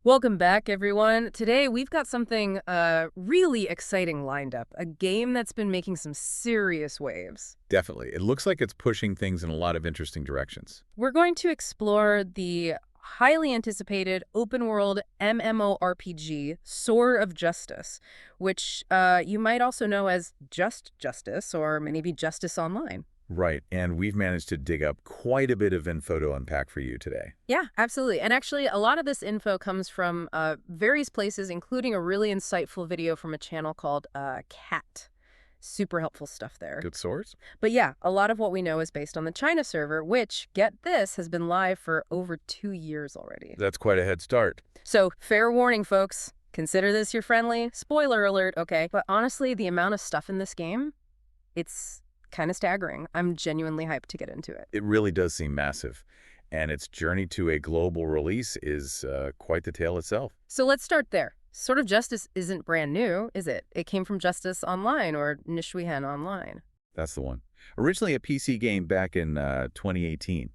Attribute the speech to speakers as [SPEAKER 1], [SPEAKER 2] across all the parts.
[SPEAKER 1] Welcome back, everyone. Today, we've got something really exciting lined up, a game that's been making some serious waves.
[SPEAKER 2] Definitely. It looks like it's pushing things in a lot of interesting directions.
[SPEAKER 1] We're going to explore the highly anticipated open-world MMORPG, Sword of Justice, which you might also know as Just Justice or maybe Justice Online.
[SPEAKER 2] Right. And we've managed to dig up quite a bit of info to unpack for you today.
[SPEAKER 1] Yeah, absolutely. And actually, a lot of this info comes from various places, including a really insightful video from a channel called Cat. Super helpful stuff there.
[SPEAKER 2] Good source?
[SPEAKER 1] But yeah, a lot of what we know is based on the China server, which, get this, has been live for over 2 years already.
[SPEAKER 2] That's quite a head start.
[SPEAKER 1] So, fair warning, folks. Consider this your friendly spoiler alert, okay? But honestly, the amount of stuff in this game, it's kind of staggering. I'm genuinely hyped to get into it.
[SPEAKER 2] It really does seem massive. And its journey to a global release is quite the tale itself.
[SPEAKER 1] So let's start there. Sword of Justice isn't brand new, is it? It came from Justice Online or Nishuihan Online.
[SPEAKER 2] That's the one. Originally a PC game back in 2018.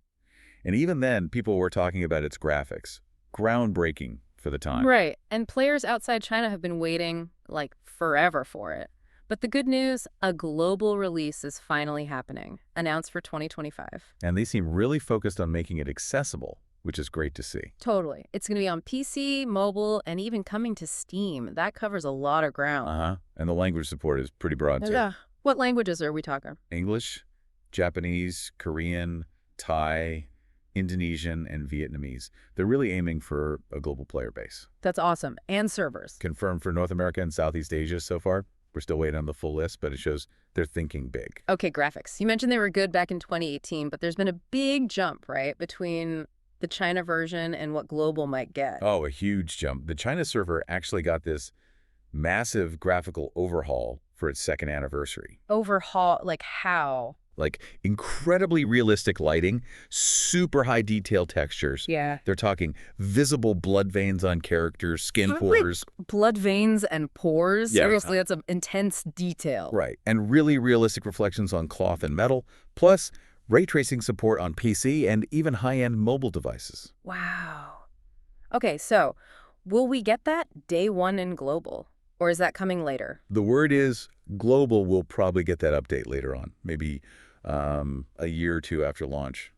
[SPEAKER 2] And even then, people were talking about its graphics. Groundbreaking for the time.
[SPEAKER 1] Right. And players outside China have been waiting, like, forever for it. But the good news, a global release is finally happening, announced for 2025.
[SPEAKER 2] And they seem really focused on making it accessible, which is great to see.
[SPEAKER 1] Totally. It's going to be on PC, mobile, and even coming to Steam. That covers a lot of ground.
[SPEAKER 2] Uh-huh. And the language support is pretty broad, too.
[SPEAKER 1] Yeah. What languages are we talking?
[SPEAKER 2] English, Japanese, Korean, Thai, Indonesian, and Vietnamese. They're really aiming for a global player base.
[SPEAKER 1] That's awesome. And servers.
[SPEAKER 2] Confirmed for North America and Southeast Asia so far. We're still waiting on the full list, but it shows they're thinking big.
[SPEAKER 1] Okay, graphics. You mentioned they were good back in 2018, but there's been a big jump, right, between the China version and what global might get.
[SPEAKER 2] Oh, a huge jump. The China server actually got this massive graphical overhaul for its second anniversary.
[SPEAKER 1] Overhaul, like how?
[SPEAKER 2] Like incredibly realistic lighting, super high detail textures.
[SPEAKER 1] Yeah.
[SPEAKER 2] They're talking visible blood veins on characters, skin
[SPEAKER 1] Wait,
[SPEAKER 2] pores.
[SPEAKER 1] blood veins and pores?
[SPEAKER 2] Yeah.
[SPEAKER 1] Seriously, that's an intense detail.
[SPEAKER 2] Right. And really realistic reflections on cloth and metal, plus ray tracing support on PC and even high-end mobile devices.
[SPEAKER 1] Wow. Okay, so will we get that day one in global? Or is that coming later?
[SPEAKER 2] The word is global will probably get that update later on, maybe a year or two after launch.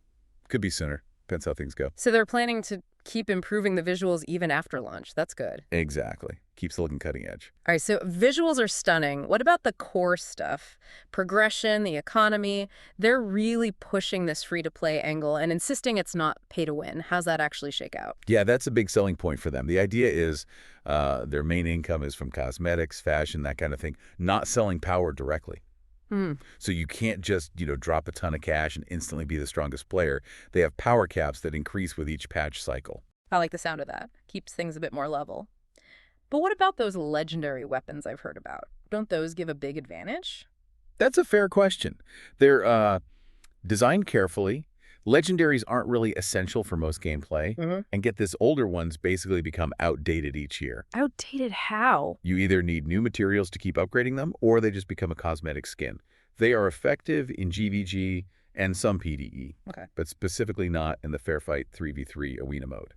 [SPEAKER 2] Could be sooner. Depends how things go.
[SPEAKER 1] So they're planning to keep improving the visuals even after launch. That's good.
[SPEAKER 2] Exactly. Keeps looking cutting edge.
[SPEAKER 1] All right, so visuals are stunning. What about the core stuff? Progression, the economy. They're really pushing this free-to-play angle and insisting it's not pay-to-win. How's that actually shake out?
[SPEAKER 2] Yeah, that's a big selling point for them. The idea is their main income is from cosmetics, fashion, that kind of thing, not selling power directly. So you can't just, drop a ton of cash and instantly be the strongest player. They have power caps that increase with each patch cycle.
[SPEAKER 1] I like the sound of that. Keeps things a bit more level. But what about those legendary weapons I've heard about? Don't those give a big advantage?
[SPEAKER 2] That's a fair question. They're designed carefully. Legendaries aren't really essential for most gameplay. And get this, older ones basically become outdated each year.
[SPEAKER 1] Outdated how?
[SPEAKER 2] You either need new materials to keep upgrading them, or they just become a cosmetic skin. They are effective in GVG and some PvE, but specifically not in the Fair Fight 3v3 arena mode.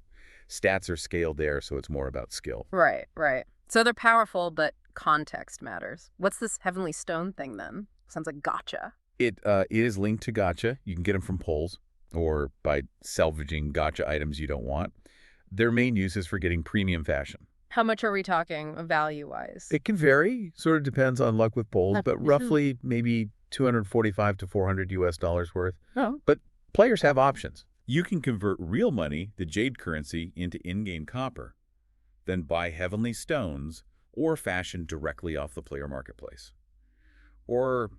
[SPEAKER 2] Stats are scaled there, so it's more about skill.
[SPEAKER 1] Right, right. So they're powerful, but context matters. What's this Heavenly Stone thing, then? Sounds like gacha.
[SPEAKER 2] It is linked to gacha. You can get them from polls or by salvaging gacha items you don't want. Their main use is for getting premium fashion.
[SPEAKER 1] How much are we talking value-wise?
[SPEAKER 2] It can vary. Sort of depends on luck with polls, but roughly maybe $245 to $400 worth.
[SPEAKER 1] Oh.
[SPEAKER 2] But players have options. You can convert real money, the jade currency, into in-game copper, then buy heavenly stones or fashion directly off the player marketplace. Or,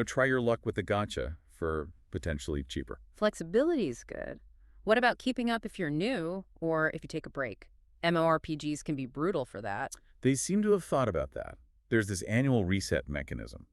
[SPEAKER 2] try your luck with the gacha for potentially cheaper.
[SPEAKER 1] Flexibility is good. What about keeping up if you're new or if you take a break? MMORPGs can be brutal for that.
[SPEAKER 2] They seem to have thought about that. There's this annual reset mechanism.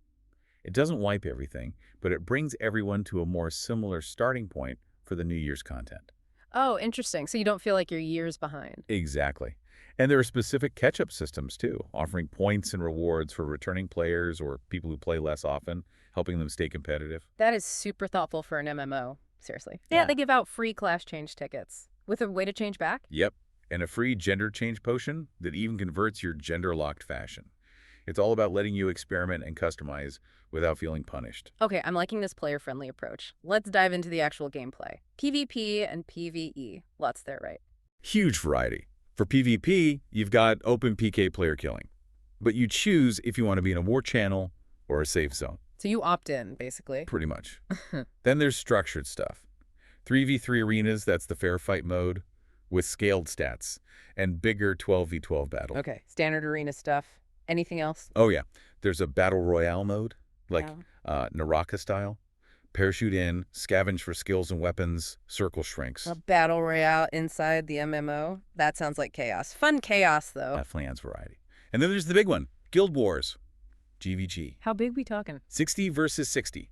[SPEAKER 2] It doesn't wipe everything, but it brings everyone to a more similar starting point for the New Year's content.
[SPEAKER 1] Oh, interesting. So you don't feel like you're years behind.
[SPEAKER 2] Exactly. And there are specific catch-up systems, too, offering points and rewards for returning players or people who play less often, helping them stay competitive.
[SPEAKER 1] That is super thoughtful for an MMO. Seriously. Yeah, they give out free class change tickets with a way to change back.
[SPEAKER 2] Yep. and a free gender change potion that even converts your gender-locked fashion. It's all about letting you experiment and customize without feeling punished.
[SPEAKER 1] Okay, I'm liking this player-friendly approach. Let's dive into the actual gameplay. PvP and PvE. Lots there, right?
[SPEAKER 2] Huge variety. For PvP, you've got open PK player killing, but you choose if you want to be in a war channel or a safe zone,
[SPEAKER 1] So you opt in, basically.
[SPEAKER 2] pretty much. Then there's structured stuff. 3v3 arenas, that's the fair fight mode, with scaled stats, and bigger 12v12 battles.
[SPEAKER 1] Okay, standard arena stuff. Anything else?
[SPEAKER 2] Oh yeah, there's a battle royale mode, like
[SPEAKER 1] Yeah.
[SPEAKER 2] Naraka style. Parachute in, scavenge for skills and weapons, circle shrinks.
[SPEAKER 1] A battle royale inside the MMO? That sounds like chaos. Fun chaos, though.
[SPEAKER 2] Definitely adds variety. And then there's the big one, Guild Wars, GVG.
[SPEAKER 1] How big we talking?
[SPEAKER 2] 60 versus 60.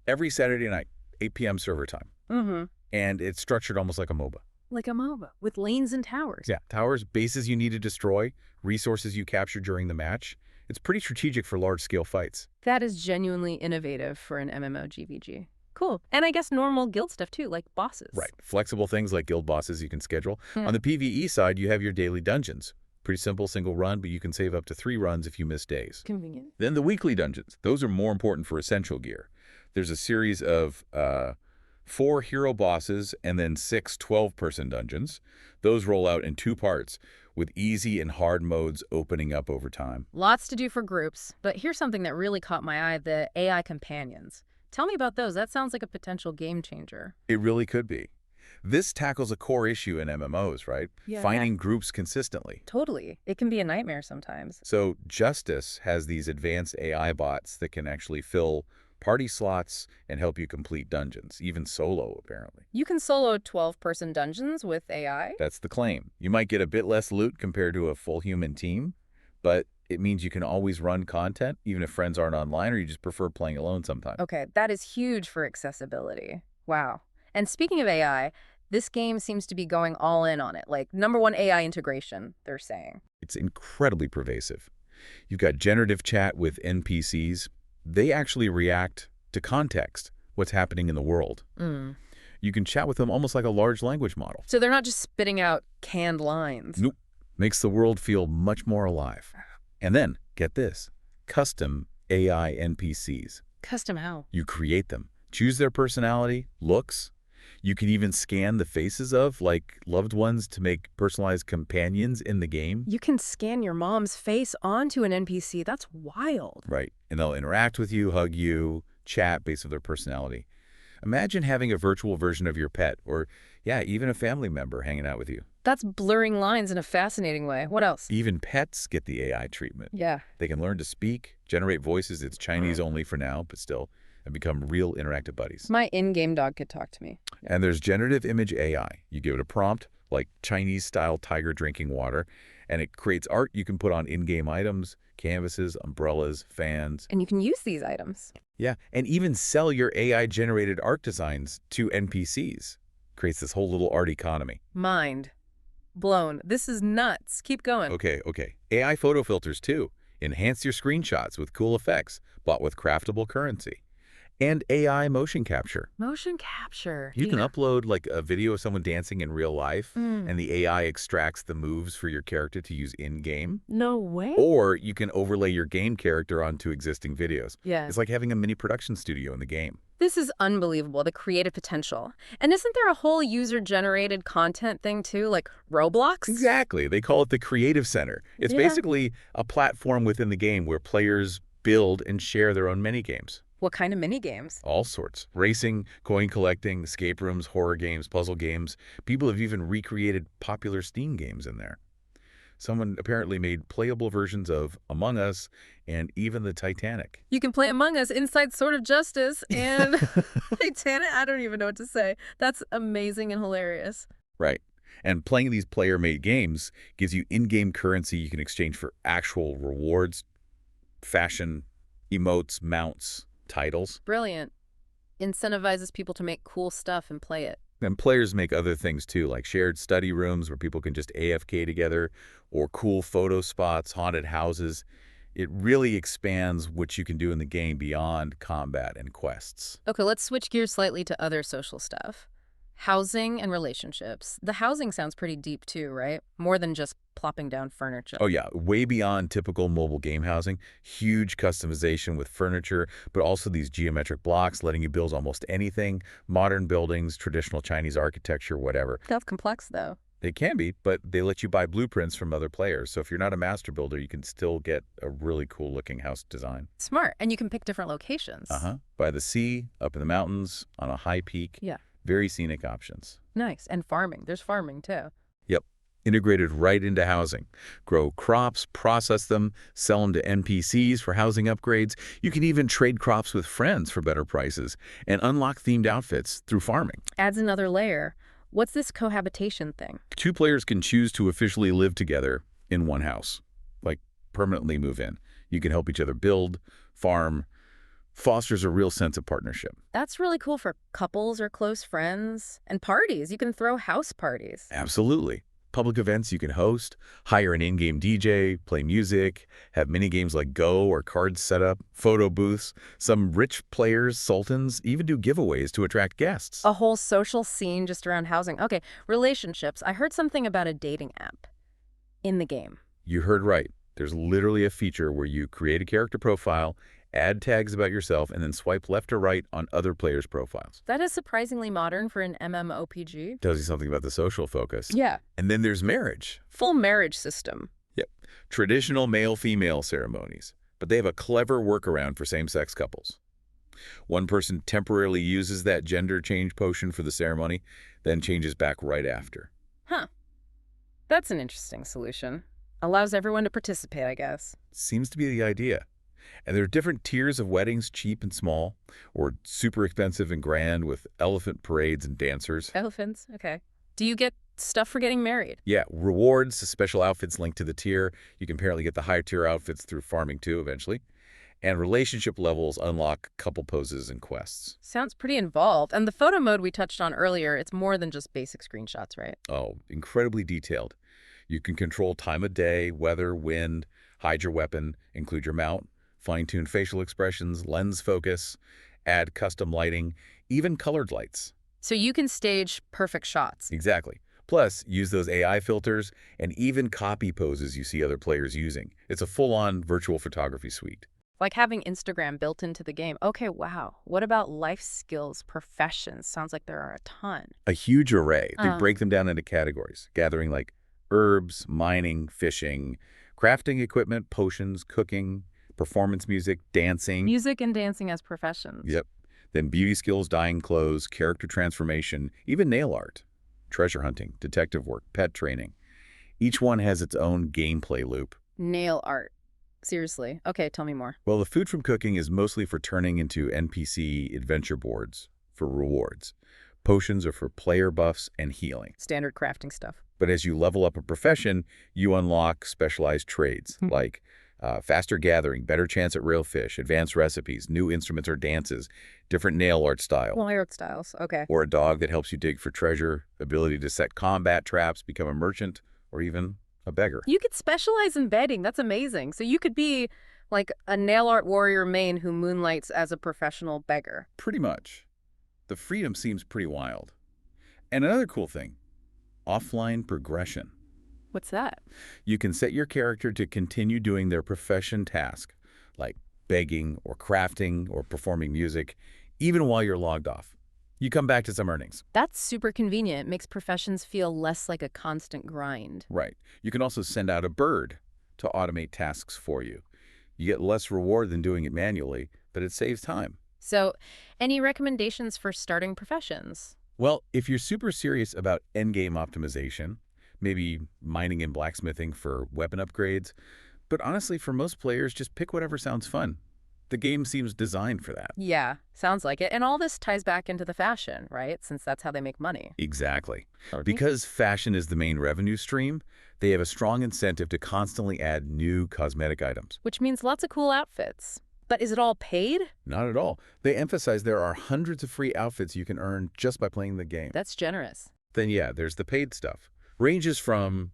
[SPEAKER 2] Every Saturday night, 8 p.m. server time.
[SPEAKER 1] Mm-hmm.
[SPEAKER 2] And it's structured almost like a MOBA.
[SPEAKER 1] Like a MOBA, with lanes and towers.
[SPEAKER 2] Yeah, towers, bases you need to destroy, resources you capture during the match. It's pretty strategic for large-scale fights.
[SPEAKER 1] That is genuinely innovative for an MMO GVG. Cool. And I guess normal guild stuff, too, like bosses.
[SPEAKER 2] Right. Flexible things like guild bosses you can schedule.
[SPEAKER 1] Yeah.
[SPEAKER 2] On the PvE side, you have your daily dungeons. Pretty simple, single run, but you can save up to 3 runs if you miss days.
[SPEAKER 1] Convenient.
[SPEAKER 2] Then the weekly dungeons. Those are more important for essential gear. There's a series of 4 hero bosses and then 6 12-person dungeons. Those roll out in 2 parts, with easy and hard modes opening up over time.
[SPEAKER 1] Lots to do for groups, but here's something that really caught my eye, the AI companions. Tell me about those. That sounds like a potential game changer.
[SPEAKER 2] It really could be. This tackles a core issue in MMOs, right?
[SPEAKER 1] Yeah.
[SPEAKER 2] Finding groups consistently.
[SPEAKER 1] Totally. It can be a nightmare sometimes.
[SPEAKER 2] So Justice has these advanced AI bots that can actually fill party slots and help you complete dungeons, even solo, apparently.
[SPEAKER 1] You can solo 12-person dungeons with AI?
[SPEAKER 2] That's the claim. You might get a bit less loot compared to a full human team, but it means you can always run content, even if friends aren't online or you just prefer playing alone sometimes.
[SPEAKER 1] Okay, that is huge for accessibility. Wow. And speaking of AI, this game seems to be going all in on it. Like, #1 AI integration, they're saying.
[SPEAKER 2] It's incredibly pervasive. You've got generative chat with NPCs. They actually react to context, what's happening in the world.
[SPEAKER 1] Mm.
[SPEAKER 2] You can chat with them almost like a large language model.
[SPEAKER 1] So they're not just spitting out canned lines.
[SPEAKER 2] Nope. Makes the world feel much more alive. And then, get this, custom AI NPCs.
[SPEAKER 1] Custom how?
[SPEAKER 2] You create them. Choose their personality, looks. You can even scan the faces of, like, loved ones to make personalized companions in the game.
[SPEAKER 1] You can scan your mom's face onto an NPC. That's wild.
[SPEAKER 2] Right. And they'll interact with you, hug you, chat based on their personality. Imagine having a virtual version of your pet or, yeah, even a family member hanging out with you.
[SPEAKER 1] That's blurring lines in a fascinating way. What else?
[SPEAKER 2] Even pets get the AI treatment.
[SPEAKER 1] Yeah.
[SPEAKER 2] They can learn to speak, generate voices. It's Chinese only for now, but still, and become real interactive buddies.
[SPEAKER 1] My in-game dog could talk to me.
[SPEAKER 2] And there's generative image AI. You give it a prompt, like Chinese-style tiger drinking water, and it creates art you can put on in-game items, canvases, umbrellas, fans.
[SPEAKER 1] And you can use these items.
[SPEAKER 2] Yeah, and even sell your AI-generated art designs to NPCs. Creates this whole little art economy.
[SPEAKER 1] Mind blown. This is nuts. Keep going.
[SPEAKER 2] Okay. AI photo filters, too. Enhance your screenshots with cool effects, bought with craftable currency. And AI motion capture.
[SPEAKER 1] Motion capture.
[SPEAKER 2] You can upload like a video of someone dancing in real life, and the AI extracts the moves for your character to use in-game.
[SPEAKER 1] No way.
[SPEAKER 2] Or you can overlay your game character onto existing videos.
[SPEAKER 1] Yeah.
[SPEAKER 2] It's like having a mini production studio in the game.
[SPEAKER 1] This is unbelievable, the creative potential. And isn't there a whole user-generated content thing too, like Roblox?
[SPEAKER 2] Exactly. They call it the Creative Center. It's
[SPEAKER 1] Yeah.
[SPEAKER 2] basically a platform within the game where players build and share their own mini-games.
[SPEAKER 1] What kind of mini-games?
[SPEAKER 2] All sorts. Racing, coin collecting, escape rooms, horror games, puzzle games. People have even recreated popular Steam games in there. Someone apparently made playable versions of Among Us and even the Titanic.
[SPEAKER 1] You can play Among Us inside Sword of Justice and Titanic. I don't even know what to say. That's amazing and hilarious.
[SPEAKER 2] Right. And playing these player-made games gives you in-game currency you can exchange for actual rewards, fashion, emotes, mounts, titles.
[SPEAKER 1] Brilliant. Incentivizes people to make cool stuff and play it.
[SPEAKER 2] And players make other things too, like shared study rooms where people can just AFK together, or cool photo spots, haunted houses. It really expands what you can do in the game beyond combat and quests.
[SPEAKER 1] Okay, let's switch gears slightly to other social stuff. Housing and relationships. The housing sounds pretty deep too, right? More than just plopping down
[SPEAKER 2] Oh
[SPEAKER 1] furniture.
[SPEAKER 2] yeah, way beyond typical mobile game housing. Huge customization with furniture, but also these geometric blocks letting you build almost anything. Modern buildings, traditional Chinese architecture, whatever.
[SPEAKER 1] That's complex though.
[SPEAKER 2] They can be, but they let you buy blueprints from other players. So if you're not a master builder, you can still get a really cool looking house design.
[SPEAKER 1] Smart. And you can pick different locations.
[SPEAKER 2] By the sea, up in the mountains, on a high peak.
[SPEAKER 1] Yeah.
[SPEAKER 2] Very scenic options.
[SPEAKER 1] Nice. And farming. There's farming too.
[SPEAKER 2] Yep. Integrated right into housing. Grow crops, process them, sell them to NPCs for housing upgrades. You can even trade crops with friends for better prices and unlock themed outfits through farming.
[SPEAKER 1] Adds another layer. What's this cohabitation thing?
[SPEAKER 2] Two players can choose to officially live together in one house, like permanently move in. You can help each other build, farm, fosters a real sense of partnership.
[SPEAKER 1] That's really cool for couples or close friends. And parties. You can throw house parties.
[SPEAKER 2] Absolutely. Public events you can host, hire an in-game DJ, play music, have mini-games like Go or cards set up, photo booths. Some rich players, sultans, even do giveaways to attract guests.
[SPEAKER 1] A whole social scene just around housing. Okay, relationships. I heard something about a dating app in the game.
[SPEAKER 2] You heard right. There's literally a feature where you create a character profile, add tags about yourself, and then swipe left or right on other players' profiles.
[SPEAKER 1] That is surprisingly modern for an MMORPG.
[SPEAKER 2] Tells you something about the social focus.
[SPEAKER 1] Yeah.
[SPEAKER 2] And then there's marriage.
[SPEAKER 1] Full marriage system.
[SPEAKER 2] Yep. Traditional male-female ceremonies. But they have a clever workaround for same-sex couples. One person temporarily uses that gender change potion for the ceremony, then changes back right after.
[SPEAKER 1] Huh. That's an interesting solution. Allows everyone to participate, I guess.
[SPEAKER 2] Seems to be the idea. And there are different tiers of weddings, cheap and small, or super expensive and grand with elephant parades and dancers.
[SPEAKER 1] Elephants, okay. Do you get stuff for getting married?
[SPEAKER 2] Yeah, rewards, special outfits linked to the tier. You can apparently get the higher tier outfits through farming too, eventually. And relationship levels unlock couple poses and quests.
[SPEAKER 1] Sounds pretty involved. And the photo mode we touched on earlier, it's more than just basic screenshots, right?
[SPEAKER 2] Oh, incredibly detailed. You can control time of day, weather, wind, hide your weapon, include your mount, fine-tune facial expressions, lens focus, add custom lighting, even colored lights.
[SPEAKER 1] So you can stage perfect shots.
[SPEAKER 2] Exactly. Plus, use those AI filters and even copy poses you see other players using. It's a full-on virtual photography suite.
[SPEAKER 1] Like having Instagram built into the game. Okay, wow. What about life skills, professions? Sounds like there are a ton.
[SPEAKER 2] A huge array. They
[SPEAKER 1] Uh.
[SPEAKER 2] break them down into categories, gathering like herbs, mining, fishing, crafting equipment, potions, cooking, performance music, dancing.
[SPEAKER 1] Music and dancing as professions.
[SPEAKER 2] Yep. Then beauty skills, dyeing clothes, character transformation, even nail art, treasure hunting, detective work, pet training. Each one has its own gameplay loop.
[SPEAKER 1] Nail art. Seriously. Okay, tell me more.
[SPEAKER 2] Well, the food from cooking is mostly for turning into NPC adventure boards for rewards. Potions are for player buffs and healing.
[SPEAKER 1] Standard crafting stuff.
[SPEAKER 2] But as you level up a profession, you unlock specialized trades like faster gathering, better chance at real fish, advanced recipes, new instruments or dances, different nail art style.
[SPEAKER 1] Well, art styles. Okay.
[SPEAKER 2] Or a dog that helps you dig for treasure, ability to set combat traps, become a merchant, or even a beggar.
[SPEAKER 1] You could specialize in bedding. That's amazing. So you could be like a nail art warrior main who moonlights as a professional beggar.
[SPEAKER 2] Pretty much. The freedom seems pretty wild. And another cool thing, offline progression.
[SPEAKER 1] What's that?
[SPEAKER 2] You can set your character to continue doing their profession task, like begging or crafting or performing music, even while you're logged off. You come back to some earnings.
[SPEAKER 1] That's super convenient. It makes professions feel less like a constant grind.
[SPEAKER 2] Right. You can also send out a bird to automate tasks for you. You get less reward than doing it manually, but it saves time.
[SPEAKER 1] So, any recommendations for starting professions?
[SPEAKER 2] Well, if you're super serious about endgame optimization, maybe mining and blacksmithing for weapon upgrades, but honestly, for most players, just pick whatever sounds fun. The game seems designed for that.
[SPEAKER 1] Yeah, sounds like it. And all this ties back into the fashion, right? Since that's how they make money.
[SPEAKER 2] Exactly. Because fashion is the main revenue stream, they have a strong incentive to constantly add new cosmetic items.
[SPEAKER 1] Which means lots of cool outfits. But is it all paid?
[SPEAKER 2] Not at all. They emphasize there are hundreds of free outfits you can earn just by playing the game.
[SPEAKER 1] That's generous.
[SPEAKER 2] Then yeah, there's the paid stuff. Ranges from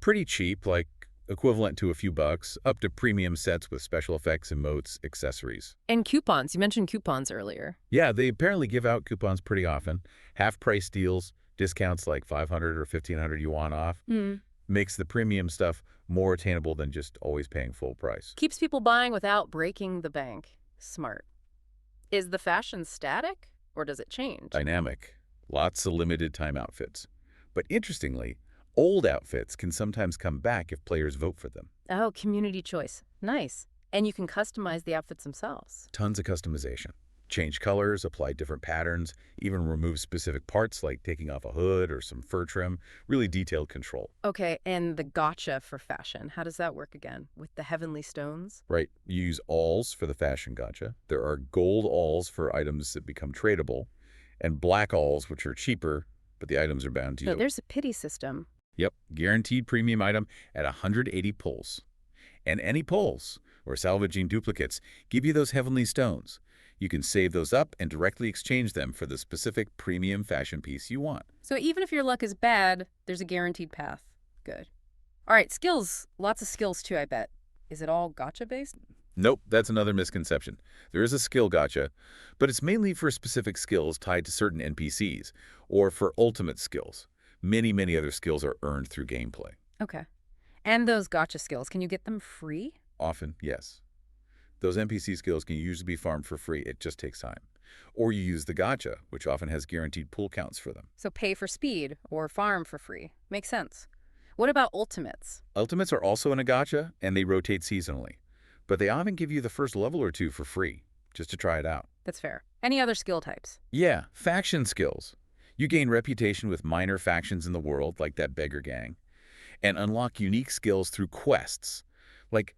[SPEAKER 2] pretty cheap, like equivalent to a few bucks, up to premium sets with special effects, emotes, accessories.
[SPEAKER 1] And coupons. You mentioned coupons earlier.
[SPEAKER 2] Yeah, they apparently give out coupons pretty often. Half-price deals, discounts like 500 or 1,500 yuan off,
[SPEAKER 1] Hmm.
[SPEAKER 2] makes the premium stuff more attainable than just always paying full price.
[SPEAKER 1] Keeps people buying without breaking the bank. Smart. Is the fashion static, or does it change?
[SPEAKER 2] Dynamic. Lots of limited time outfits. But interestingly, old outfits can sometimes come back if players vote for them.
[SPEAKER 1] Oh, community choice. Nice. And you can customize the outfits themselves.
[SPEAKER 2] Tons of customization. Change colors, apply different patterns, even remove specific parts like taking off a hood or some fur trim. Really detailed control.
[SPEAKER 1] Okay, and the gotcha for fashion. How does that work again? With the heavenly stones?
[SPEAKER 2] Right, you use alls for the fashion gotcha. There are gold alls for items that become tradable, and black alls, which are cheaper, but the items are bound to
[SPEAKER 1] So
[SPEAKER 2] you.
[SPEAKER 1] there's a pity system.
[SPEAKER 2] Yep, guaranteed premium item at 180 pulls. And any pulls, or salvaging duplicates, give you those heavenly stones. You can save those up and directly exchange them for the specific premium fashion piece you want.
[SPEAKER 1] So even if your luck is bad, there's a guaranteed path. Good. All right, skills. Lots of skills too, I bet. Is it all gotcha based?
[SPEAKER 2] Nope, that's another misconception. There is a skill gotcha, but it's mainly for specific skills tied to certain NPCs, or for ultimate skills. Many other skills are earned through gameplay.
[SPEAKER 1] Okay. And those gotcha skills, can you get them free?
[SPEAKER 2] Often, yes. Those NPC skills can usually be farmed for free, it just takes time. Or you use the gotcha, which often has guaranteed pull counts for them.
[SPEAKER 1] So pay for speed or farm for free. Makes sense. What about ultimates?
[SPEAKER 2] Ultimates are also in a gotcha, and they rotate seasonally. But they often give you the first level or two for free, just to try it out.
[SPEAKER 1] That's fair. Any other skill types?
[SPEAKER 2] Yeah, faction skills. You gain reputation with minor factions in the world, like that beggar gang, and unlock unique skills through quests, like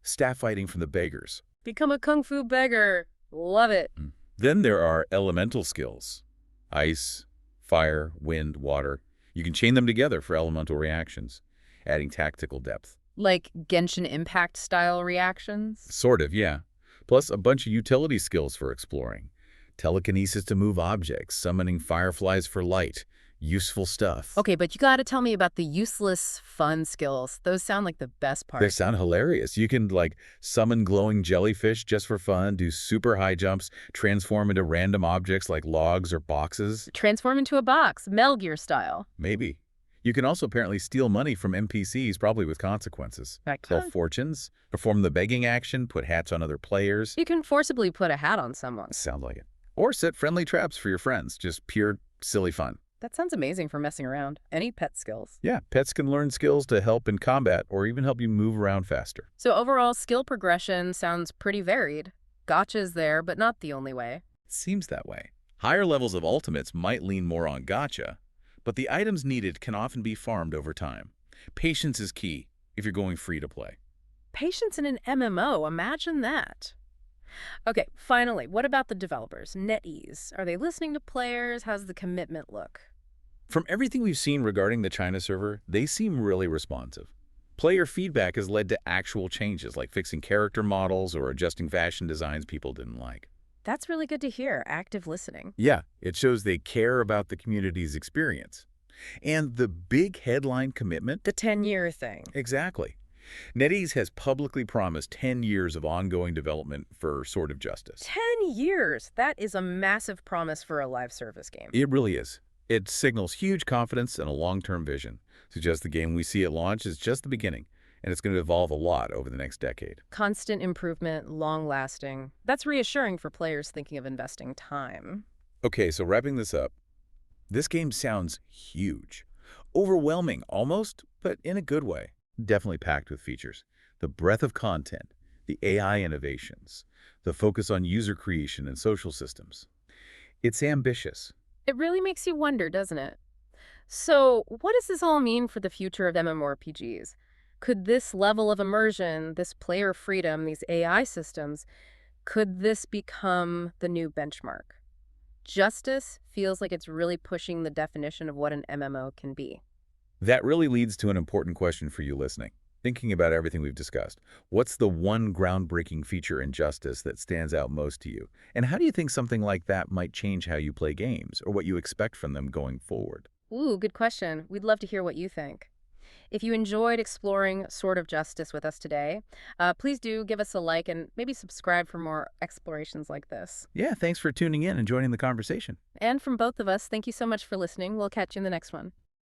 [SPEAKER 2] staff fighting from the beggars.
[SPEAKER 1] Become a kung fu beggar. Love it.
[SPEAKER 2] Then there are elemental skills. Ice, fire, wind, water. You can chain them together for elemental reactions, adding tactical depth.
[SPEAKER 1] Like Genshin Impact style reactions?
[SPEAKER 2] Sort of, yeah. Plus a bunch of utility skills for exploring. Telekinesis to move objects, summoning fireflies for light. Useful stuff.
[SPEAKER 1] Okay, but you gotta tell me about the useless fun skills. Those sound like the best part.
[SPEAKER 2] They sound hilarious. You can, like, summon glowing jellyfish just for fun, do super high jumps, transform into random objects like logs or boxes.
[SPEAKER 1] Transform into a box, Metal Gear style.
[SPEAKER 2] Maybe. You can also apparently steal money from NPCs, probably with consequences. Sell fortunes, perform the begging action, put hats on other players.
[SPEAKER 1] You can forcibly put a hat on someone.
[SPEAKER 2] Sounds like it. Or set friendly traps for your friends. Just pure silly fun.
[SPEAKER 1] That sounds amazing for messing around. Any pet skills?
[SPEAKER 2] Yeah, pets can learn skills to help in combat or even help you move around faster.
[SPEAKER 1] So overall, skill progression sounds pretty varied. Gotcha's there, but not the only way.
[SPEAKER 2] It seems that way. Higher levels of ultimates might lean more on gotcha, but the items needed can often be farmed over time. Patience is key if you're going free to play.
[SPEAKER 1] Patience in an MMO, imagine that. Okay, finally, what about the developers? NetEase. Are they listening to players? How's the commitment look?
[SPEAKER 2] From everything we've seen regarding the China server, they seem really responsive. Player feedback has led to actual changes like fixing character models or adjusting fashion designs people didn't like.
[SPEAKER 1] That's really good to hear, active listening.
[SPEAKER 2] Yeah, it shows they care about the community's experience. And the big headline commitment?
[SPEAKER 1] The 10-year thing.
[SPEAKER 2] Exactly. NetEase has publicly promised 10 years of ongoing development for Sword of Justice.
[SPEAKER 1] 10 years! That is a massive promise for a live service game.
[SPEAKER 2] It really is. It signals huge confidence and a long-term vision. Suggests the game we see at launch is just the beginning, and it's going to evolve a lot over the next decade.
[SPEAKER 1] Constant improvement, long-lasting. That's reassuring for players thinking of investing time.
[SPEAKER 2] Okay, so wrapping this up, this game sounds huge. Overwhelming, almost, but in a good way. Definitely packed with features. The breadth of content, the AI innovations, the focus on user creation and social systems. It's ambitious.
[SPEAKER 1] It really makes you wonder, doesn't it? So, what does this all mean for the future of MMORPGs? Could this level of immersion, this player freedom, these AI systems, could this become the new benchmark? Justice feels like it's really pushing the definition of what an MMO can be.
[SPEAKER 2] That really leads to an important question for you listening. Thinking about everything we've discussed, what's the one groundbreaking feature in Justice that stands out most to you? And how do you think something like that might change how you play games or what you expect from them going forward?
[SPEAKER 1] Ooh, good question. We'd love to hear what you think. If you enjoyed exploring Sword of Justice with us today, please do give us a like and maybe subscribe for more explorations like this.
[SPEAKER 2] Yeah, thanks for tuning in and joining the conversation.
[SPEAKER 1] And from both of us, thank you so much for listening. We'll catch you in the next one.